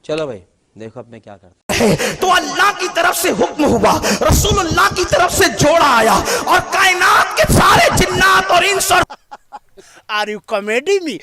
چلو بھائی دیکھو اب میں کیا کرتا تو اللہ کی طرف سے حکم ہوا، رسول اللہ کی طرف سے جوڑا آیا، اور کائنات کے سارے جنات اور انس اور Are you comedy me?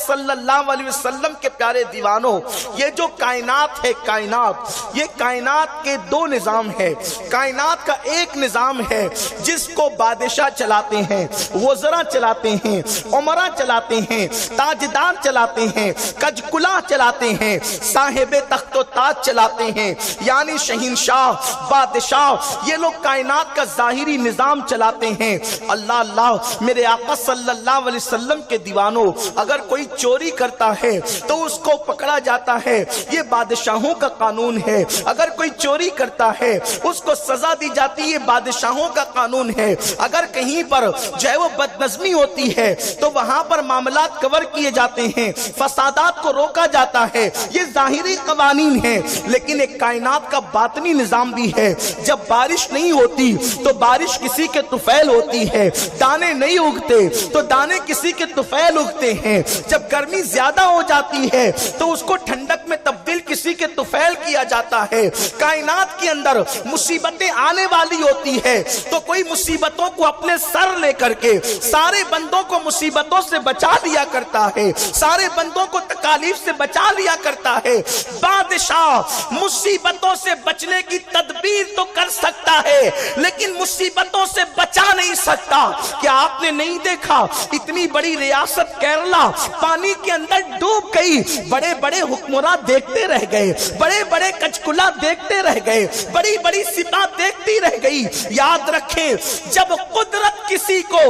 صلی اللہ علیہ وسلم کے پیارے دیوانوں، یہ جو کائنات ہے، کائنات، یہ کائنات کے دو نظام ہے۔ کائنات کا ایک نظام ہے جس کو بادشاہ چلاتے ہیں، وزراء چلاتے ہیں، عمرہ چلاتے ہیں، تاجدار چلاتے ہیں، کجکلا چلاتے ہیں، صاحب تخت و تاج چلاتے ہیں، یعنی شہنشاہ، بادشاہ، یہ لوگ کائنات کا ظاہری نظام چلاتے ہیں۔ اللہ اللہ، میرے آقا صلی اللہ علیہ وسلم کے دیوانوں، اگر کوئی چوری کرتا ہے تو اس کو پکڑا جاتا ہے، یہ بادشاہوں کا قانون ہے۔ اگر کوئی چوری کرتا ہے اس کو سزا دی جاتی ہے، یہ بادشاہوں کا قانون ہے۔ اگر کہیں پر جو ہے وہ بدنظمی ہوتی ہے تو وہاں پر معاملات کور کیے جاتے ہیں، فسادات کو روکا جاتا ہے، یہ ظاہری قوانین ہیں۔ لیکن ایک کائنات کا باطنی نظام بھی ہے۔ جب بارش نہیں ہوتی تو بارش کسی کے طفیل ہوتی ہے، دانے نہیں اگتے تو دانے کسی کے طفیل اگتے ہیں۔ جب گرمی زیادہ ہو جاتی ہے تو اس کو ٹھنڈک میں تبدیل کسی کے طفیل کیا جاتا ہے۔ کائنات کے اندر مصیبتیں آنے والی ہوتی ہے تو کوئی مصیبتوں کو اپنے سر لے کر کے سارے بندوں کو مصیبتوں سے بچا لیا کرتا ہے، سارے بندوں کو تکالیف سے بچا لیا کرتا ہے۔ بادشاہ مصیبتوں سے بچنے کی تدبیر تو کر سکتا ہے لیکن مصیبتوں سے بچا نہیں سکتا۔ کیا آپ نے نہیں دیکھا اتنی بڑی ریاست کیرلا پانی کے اندر ڈوب گئی، بڑے بڑے حکمراں دیکھتے رہ گئے، بڑے بڑے کچکلا دیکھتے رہ گئے، بڑی بڑی سپاہ دیکھتی رہ گئی۔ یاد رکھیں، جب قدرت کسی کو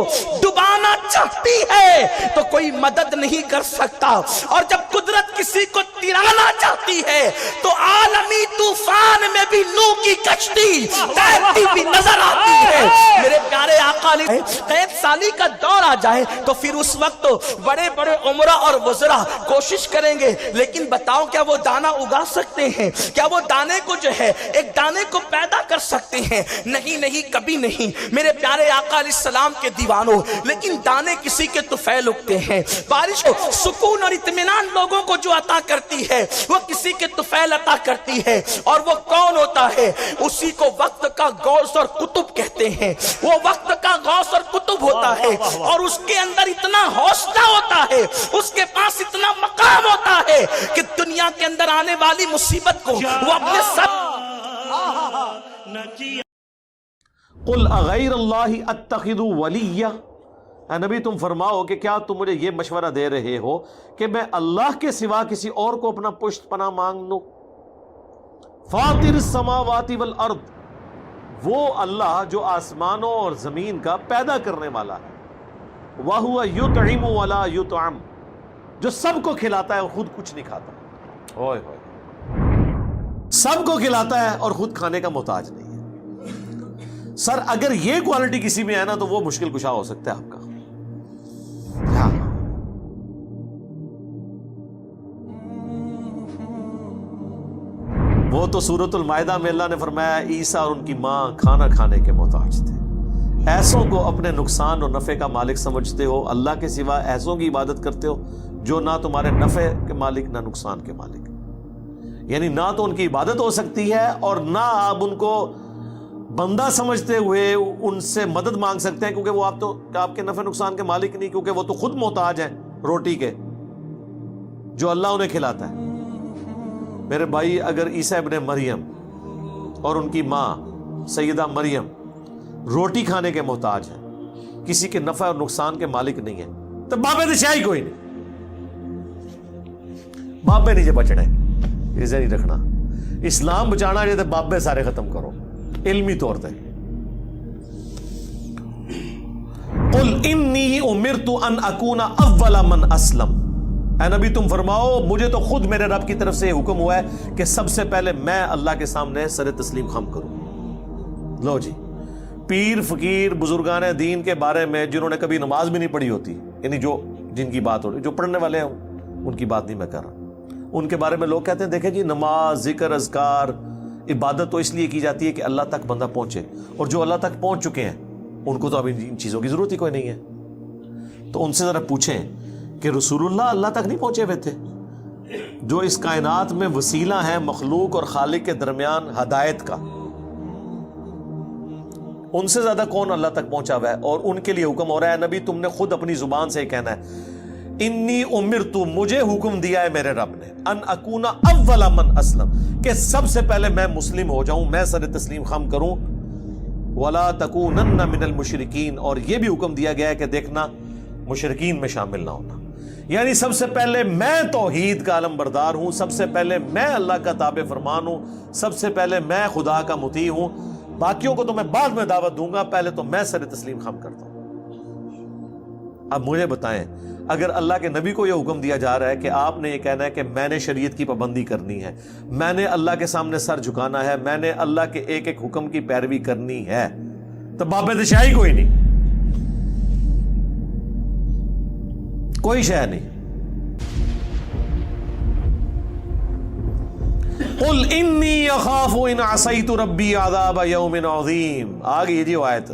ڈبانا چاہتی ہے تو کوئی مدد نہیں کر سکتا، اور جب قدرت کسی کو ترانا چاہتی ہے تو عالمی طوفان میں بھی نوح کی کشتی تیرتی بھی نظر آتی ہے۔ میرے پیارے آقا نے قید سالی کا دور آ جائے تو پھر اس وقت بڑے بڑے عمرہ اور وزراء کوشش کریں گے، لیکن بتاؤ کیا وہ دانا اگا سکتے ہیں؟ کیا وہ دانے کو جو ہے ایک دانے کو پیدا کر سکتے ہیں؟ نہیں نہیں، کبھی نہیں میرے پیارے آقا علیہ السلام کے دیوانوں۔ لیکن دانے کسی کے طفیل اگتے ہیں، بارش کو سکون اور اطمینان لوگوں کو جو عطا کرتی ہے وہ کسی کے طفیل عطا کرتی ہے، اور وہ کون ہوتا ہے؟ اسی کو وقت کا غوث اور قطب کہتے ہیں۔ وہ وقت کا غوث اور قطب ہوتا ہے، اور اس کے اندر اتنا حوصلہ ہوتا ہے، اس کے پاس اتنا مقام ہوتا ہے کہ دنیا کے اندر آنے والی مصیبت کو وہ اپنے ساتھ قل اغیر اللہ اتخذ ولیہ، اے نبی تم فرماؤ کہ کیا تم مجھے یہ مشورہ دے رہے ہو کہ میں اللہ کے سوا کسی اور کو اپنا پشت پناہ مانگ لوں؟ فاطر السماوات والارض، وہ اللہ جو آسمانوں اور زمین کا پیدا کرنے والا ہے۔ وَهُوَ يُطْعِمُ وَلَا يُطْعَمُ، جو سب کو کھلاتا ہے اور خود کچھ نہیں کھاتا۔ ہوئے ہوئے، سب کو کھلاتا ہے اور خود کھانے کا محتاج نہیں ہے۔ سر اگر یہ کوالٹی کسی میں ہے نا تو وہ مشکل کشا ہو سکتا ہے آپ کا۔ وہ تو سورۃ المائدہ میں اللہ نے فرمایا عیسیٰ اور ان کی ماں کھانا کھانے کے محتاج تھے۔ ایسوں کو اپنے نقصان اور نفع کا مالک سمجھتے ہو، اللہ کے سوا ایسوں کی عبادت کرتے ہو جو نہ تمہارے نفع کے مالک نہ نقصان کے مالک، یعنی نہ تو ان کی عبادت ہو سکتی ہے اور نہ آپ ان کو بندہ سمجھتے ہوئے ان سے مدد مانگ سکتے ہیں، کیونکہ وہ آپ کے نفع نقصان کے مالک نہیں، کیونکہ وہ تو خود محتاج ہیں روٹی کے جو اللہ انہیں کھلاتا ہے۔ میرے بھائی، اگر عیسیٰ ابن مریم اور ان کی ماں سیدہ مریم روٹی کھانے کے محتاج ہیں، کسی کے نفع اور نقصان کے مالک نہیں ہیں، تو بابے نے شاہی کوئی نہیں، بابے نہیں جو بچنے اسے نہیں رکھنا۔ اسلام بچانا چاہتے بابے سارے ختم کرو علمی طور پہ۔ قل انی امرت ان اکون اول من اسلم، اے نبی تم فرماؤ مجھے تو خود میرے رب کی طرف سے حکم ہوا ہے کہ سب سے پہلے میں اللہ کے سامنے سر تسلیم خم کروں۔ لو جی، پیر فقیر بزرگان دین کے بارے میں جنہوں نے کبھی نماز بھی نہیں پڑھی ہوتی، یعنی جن کی بات ہو رہی، جو پڑھنے والے ہیں ان کی بات نہیں میں کر رہا، ان کے بارے میں لوگ کہتے ہیں دیکھیں جی نماز، ذکر، اذکار، عبادت تو اس لیے کی جاتی ہے کہ اللہ تک بندہ پہنچے، اور جو اللہ تک پہنچ چکے ہیں ان کو تو اب ان چیزوں کی ضرورت ہی کوئی نہیں ہے۔ تو ان سے ذرا پوچھیں کہ رسول اللہ تک نہیں پہنچے ہوئے تھے، جو اس کائنات میں وسیلہ ہیں مخلوق اور خالق کے درمیان ہدایت کا، ان سے زیادہ کون اللہ تک پہنچا ہوا ہے؟ اور ان کے لیے حکم ہو رہا ہے نبی تم نے خود اپنی زبان سے کہنا ہے انی امرت، مجھے حکم دیا ہے میرے رب نے، ان اکون اول من اسلم، کہ سب سے پہلے میں مسلم ہو جاؤں، میں سر تسلیم خم کروں، ولا تکونن من المشرکین، اور یہ بھی حکم دیا گیا ہے کہ دیکھنا مشرکین میں شامل نہ ہونا، یعنی سب سے پہلے میں توحید کا علم بردار ہوں، سب سے پہلے میں اللہ کا تابع فرمان ہوں، سب سے پہلے میں خدا کا مطیع ہوں، باقیوں کو تو میں بعد میں دعوت دوں گا، پہلے تو میں سر تسلیم خم کرتا ہوں۔ اب مجھے بتائیں، اگر اللہ کے نبی کو یہ حکم دیا جا رہا ہے کہ آپ نے یہ کہنا ہے کہ میں نے شریعت کی پابندی کرنی ہے، میں نے اللہ کے سامنے سر جھکانا ہے، میں نے اللہ کے ایک ایک حکم کی پیروی کرنی ہے، تو باب دشاہی کوئی نہیں، کوئی شے نہیں۔ قل انی اخاف ان عصیت ربی عذاب یوم عظیم، آ گئی جی وہ آیت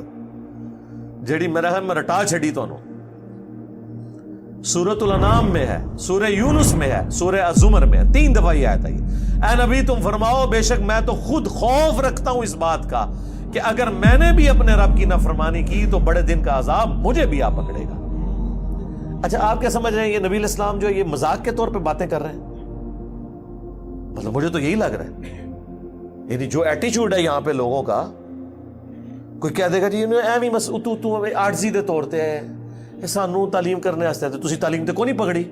جیڑی میرا ہے میں رٹا چھڑی تو سورۃ الانعام میں ہے، سورہ یونس میں ہے، سورہ الزمر میں ہے، 3 دفعہ یہ آیت ہے۔ اے نبی تم فرماؤ بے شک میں تو خود خوف رکھتا ہوں اس بات کا کہ اگر میں نے بھی اپنے رب کی نافرمانی کی تو بڑے دن کا عذاب مجھے بھی آ پکڑے گا۔ اچھا آپ کیا سمجھ رہے ہیں یہ نبی علیہ السلام جو یہ مذاق کے طور پہ باتیں کر رہے ہیں؟ مطلب مجھے تو یہی لگ رہا ہے، یعنی جو ایٹیچیوڈ ہے یہاں پہ لوگوں کا، کوئی کہہ دے گا جی ایویں بس تو عاجزی دے طور تے ہے، سانو تعلیم کرنے واسطے تسی تعلیم تے کوئی نہیں پکڑی،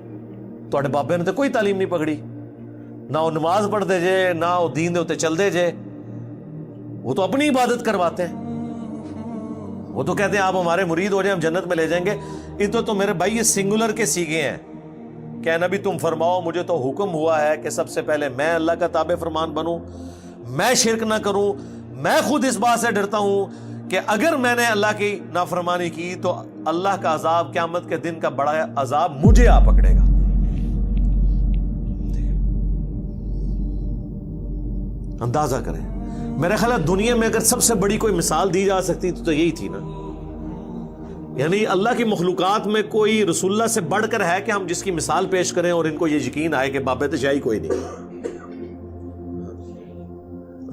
تواڈے بابے نے تے کوئی تعلیم نہیں پکڑی، نہ وہ نماز پڑھتے جے نہ وہ دین دے اوتے چلدے جے، وہ تو اپنی عبادت کرواتے ہیں، وہ تو کہتے ہیں آپ ہمارے مرید ہو جائیں ہم جنت میں لے جائیں گے۔ یہ تو میرے بھائی یہ سنگولر کے سیگے ہیں کہ نبی تم فرماؤ مجھے تو حکم ہوا ہے کہ سب سے پہلے میں اللہ کا تابع فرمان بنوں، میں شرک نہ کروں، میں خود اس بات سے ڈرتا ہوں کہ اگر میں نے اللہ کی نافرمانی کی تو اللہ کا عذاب قیامت کے دن کا بڑا عذاب مجھے آ پکڑے گا۔ اندازہ کریں، میرے خیال ہے دنیا میں اگر سب سے بڑی کوئی مثال دی جا سکتی تو یہی تھی نا، یعنی اللہ کی مخلوقات میں کوئی رسول اللہ سے بڑھ کر ہے کہ ہم جس کی مثال پیش کریں اور ان کو یہ یقین آئے کہ باب تشائی کوئی نہیں،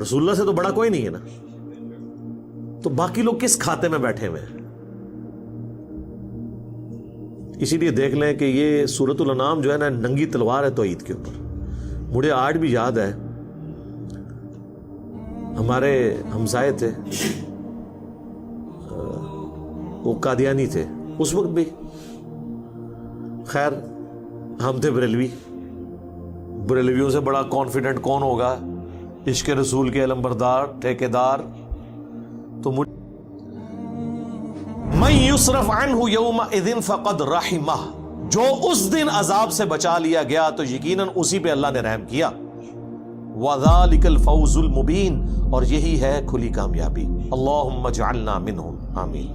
رسول اللہ سے تو بڑا کوئی نہیں ہے نا، تو باقی لوگ کس کھاتے میں بیٹھے ہوئے ہیں؟ اسی لیے دیکھ لیں کہ یہ سورۃ الانعام جو ہے نا ننگی تلوار ہے توحید کے اوپر۔ مجھے آج بھی یاد ہے ہمارے ہمسائے تھے، وہ قادیانی تھے اس وقت بھی، خیر ہم تھے بریلوی، بریلویوں سے بڑا کانفیڈنٹ کون ہوگا، عشق رسول کے علم بردار ٹھیکیدار، تو من یصرف عنہ یومئذ فقد رحمہ، جو اس دن عذاب سے بچا لیا گیا تو یقیناً اسی پہ اللہ نے رحم کیا، وذالک الفوز المبین، اور یہی ہے کھلی کامیابی، اللہم اجعلنا منہم، آمین۔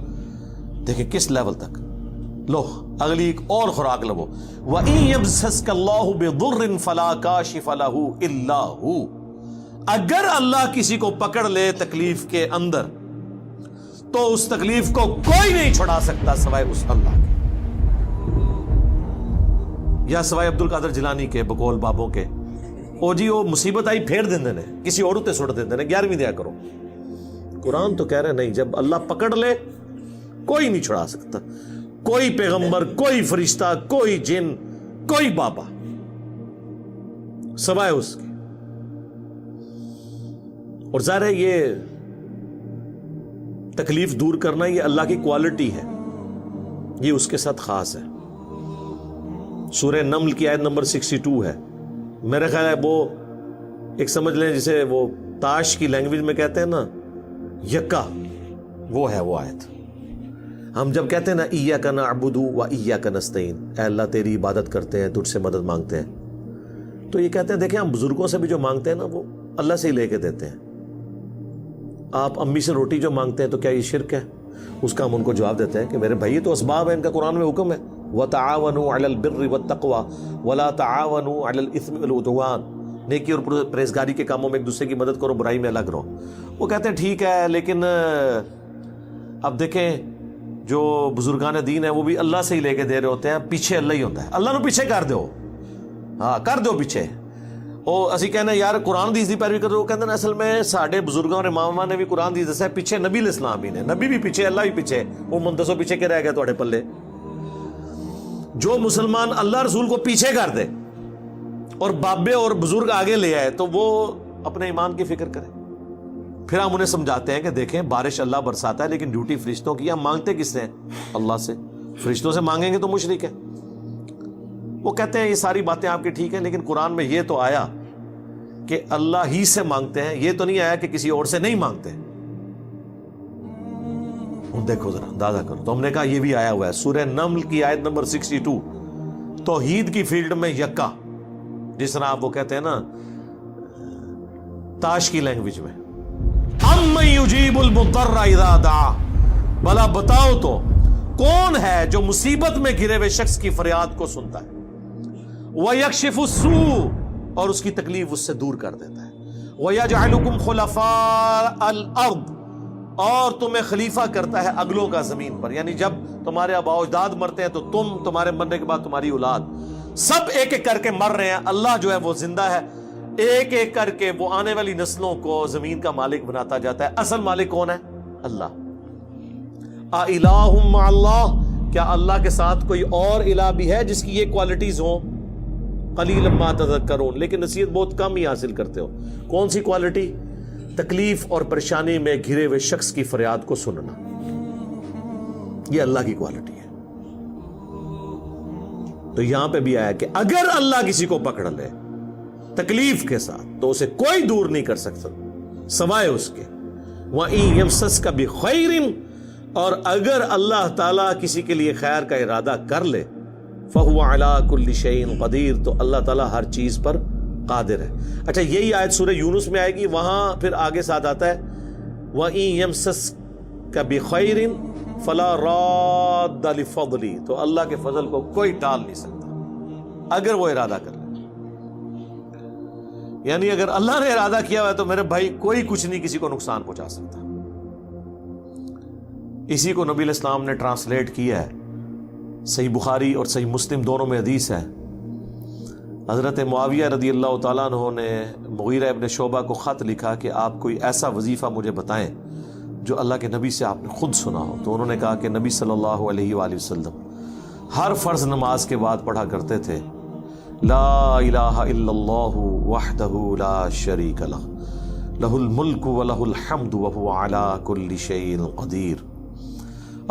دیکھیں کس لیول تک، لو اگلی ایک اور خوراک لو، وَإِن يَمْسَسْكَ اللَّهُ بِضُرٍّ فَلَا كَاشِفَ لَهُ إِلَّا هُوَ، اگر اللہ کسی کو پکڑ لے تکلیف کے اندر تو اس تکلیف کو کوئی نہیں چھڑا سکتا سوائے اس اللہ کے، یا سوائے عبد القادر جیلانی کے بقول بابوں کے، او جی وہ مصیبت آئی پھیر دیندے نے کسی اور تے سٹ دیندے نے 11ویں دیا کرو۔ قرآن تو کہہ رہے نہیں، جب اللہ پکڑ لے کوئی نہیں چھڑا سکتا، کوئی پیغمبر، کوئی فرشتہ، کوئی جن، کوئی بابا سوائے اس کے۔ اور ظاہر ہے یہ تکلیف دور کرنا یہ اللہ کی کوالٹی ہے، یہ اس کے ساتھ خاص ہے۔ سورہ نمل کی آیت نمبر 62 ہے، میرے خیال ہے وہ ایک سمجھ لیں جسے وہ تاش کی لینگویج میں کہتے ہیں نا یکا، وہ ہے وہ آیت۔ ہم جب کہتے ہیں نا ایاک نعبد و ایاک نستعین، اے اللہ تیری عبادت کرتے ہیں تجھ سے مدد مانگتے ہیں، تو یہ کہتے ہیں دیکھیں ہم بزرگوں سے بھی جو مانگتے ہیں نا وہ اللہ سے ہی لے کے دیتے ہیں۔ آپ امی سے روٹی جو مانگتے ہیں تو کیا یہ شرک ہے؟ اس کا ہم ان کو جواب دیتے ہیں کہ میرے بھائی یہ تو اسباب ہے، ان کا قرآن میں حکم ہے وَتَعَاوَنُوا عَلَى الْبِرِّ وَالتَّقْوَى وَلَا تَعَاوَنُوا عَلَى الْإِثْمِ وَالْعُدْوَانِ، نیکی اور پرہیزگاری کے کاموں میں ایک دوسرے کی مدد کرو، برائی میں الگ رہو۔ وہ کہتے ہیں ٹھیک ہے، لیکن اب دیکھیں جو بزرگان دین ہیں وہ بھی اللہ سے ہی لے کے دے رہے ہوتے ہیں، پیچھے اللہ ہی ہوتا ہے، اللہ نو پیچھے کر دو، ہاں کر دو پیچھے. ਉਹ ਅਸੀਂ ਕਹਿੰਦੇ ਯਾਰ ਕੁਰਾਨ ਦੀ ਇਸ ਦੀ ਪੈਰਵੀ ਕਰੋ, ਉਹ ਕਹਿੰਦੇ ਨੇ ਅਸਲ ਵਿੱਚ ਸਾਡੇ ਬਜ਼ੁਰਗਾਂ ਔਰ ਇਮਾਮਾਂ ਨੇ ਵੀ ਕੁਰਾਨ ਦੀ ਦੱਸਿਆ ਪਿੱਛੇ ਨਬੀ ਇਸਲਾਮ ਵੀ ਨੇ, ਨਬੀ ਵੀ ਪਿੱਛੇ, ਅੱਲਾ ਵੀ ਪਿੱਛੇ, ਉਹ ਮੈਨੂੰ ਦੱਸੋ ਪਿੱਛੇ ਕੀ ਰਹਿ ਗਿਆ ਤੁਹਾਡੇ ਪੱਲੇ. جو مسلمان اللہ رسول کو پیچھے کر دے اور بابے اور بزرگ آگے لے آئے تو وہ اپنے ایمان کی فکر کرے. پھر ہم انہیں سمجھاتے ہیں کہ دیکھیں بارش اللہ برساتا ہے لیکن ڈیوٹی فرشتوں کی. ہم مانگتے کس سے ہیں؟ اللہ سے. فرشتوں سے مانگیں گے تو مشرک ہے. وہ کہتے ہیں یہ ساری باتیں آپ کی ٹھیک ہیں لیکن قرآن میں یہ تو آیا کہ اللہ ہی سے مانگتے ہیں, یہ تو نہیں آیا کہ کسی اور سے نہیں مانگتے. دیکھو ذرا اندازہ کرو. تو ہم نے کہا یہ بھی آیا ہوا ہے سورہ نمل کی آیت نمبر 62, توحید کی فیلڈ میں یکا, جس طرح آپ وہ کہتے ہیں نا تاش کی لینگویج میں, اَمَّن يُجِيبُ الْمُضْطَرَّ اِذَا دَعَا, بھلا بتاؤ تو کون ہے جو مصیبت میں گھرے ہوئے شخص کی فریاد کو سنتا ہے, وَيَكْشِفُ السُّوءَ, اور اس کی تکلیف اس سے دور کر دیتا ہے, وَيَجْعَلُكُمْ خُلَفَاءَ الْأَرْضِ, اور تمہیں خلیفہ کرتا ہے اگلوں کا زمین پر. یعنی جب تمہارے آباء و اجداد مرتے ہیں تو تمہارے مرنے کے بعد تمہاری اولاد, سب ایک ایک کر کے مر رہے ہیں, اللہ جو ہے وہ زندہ ہے, ایک ایک کر کے وہ آنے والی نسلوں کو زمین کا مالک بناتا جاتا ہے. اصل مالک کون ہے؟ اللہ. اِلَٰهٌ مَّعَ اللَّهِ, کیا اللہ کے ساتھ کوئی اور الہ بھی ہے جس کی یہ کوالٹیز ہوں؟ قَلِيلًا مَّا تَذَكَّرُونَ, لیکن نصیحت بہت کم ہی حاصل کرتے ہو. کون سی کوالٹی؟ تکلیف اور پریشانی میں گھرے ہوئے شخص کی فریاد کو سننا. یہ اللہ کی کوالٹی ہے. تو یہاں پہ بھی آیا کہ اگر اللہ کسی کو پکڑ لے تکلیف کے ساتھ تو اسے کوئی دور نہیں کر سکتا سوائے اس کے. وَإِن يَمْسَسْكَ بِخَيْرٍ, اور اگر اللہ تعالیٰ کسی کے لیے خیر کا ارادہ کر لے, فَهُوَ عَلَىٰ كُلِّ شَيْءٍ قَدِيرٌ, تو اللہ تعالیٰ ہر چیز پر قادر ہے. اچھا یہی آیت سورہ یونس میں آئے گی, وہاں پھر آگے ساتھ آتا ہے وَإِن يَمْسَسْكَ بِخَيْرٍ فَلَا رَادَّ لِفَضْلِهِ, تو اللہ کے فضل کو کوئی ٹال نہیں سکتا اگر وہ ارادہ کر لے. یعنی اگر اللہ نے ارادہ کیا ہوا ہے تو میرے بھائی کوئی کچھ نہیں کسی کو نقصان پہنچا سکتا. اسی کو نبی علیہ السلام نے ٹرانسلیٹ کیا ہے. صحیح بخاری اور صحیح مسلم دونوں میں حدیث ہے. حضرت معاویہ رضی اللہ تعالیٰ عنہ نے مغیرہ ابن شعبہ کو خط لکھا کہ آپ کوئی ایسا وظیفہ مجھے بتائیں جو اللہ کے نبی سے آپ نے خود سنا ہو. تو انہوں نے کہا کہ نبی صلی اللہ علیہ وآلہ وسلم ہر فرض نماز کے بعد پڑھا کرتے تھے لا الہ الا اللہ وحدہ لا شریک لہ لہ الملک ولہ الحمد وہو علی کل شیء قدیر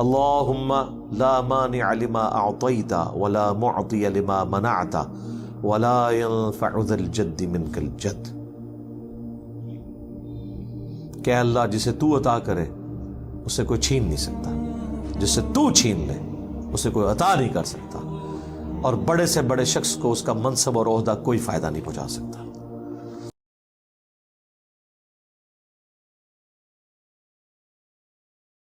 اللہم لا مانع لما اعطیت ولا معطی لما منعت ولا ينفع ذا الجد منك الجد. کہ اللہ جسے تو عطا کرے اسے کوئی چھین نہیں سکتا, جسے تو چھین لے اسے کوئی عطا نہیں کر سکتا, اور بڑے سے بڑے شخص کو اس کا منصب اور عہدہ کوئی فائدہ نہیں پہنچا سکتا.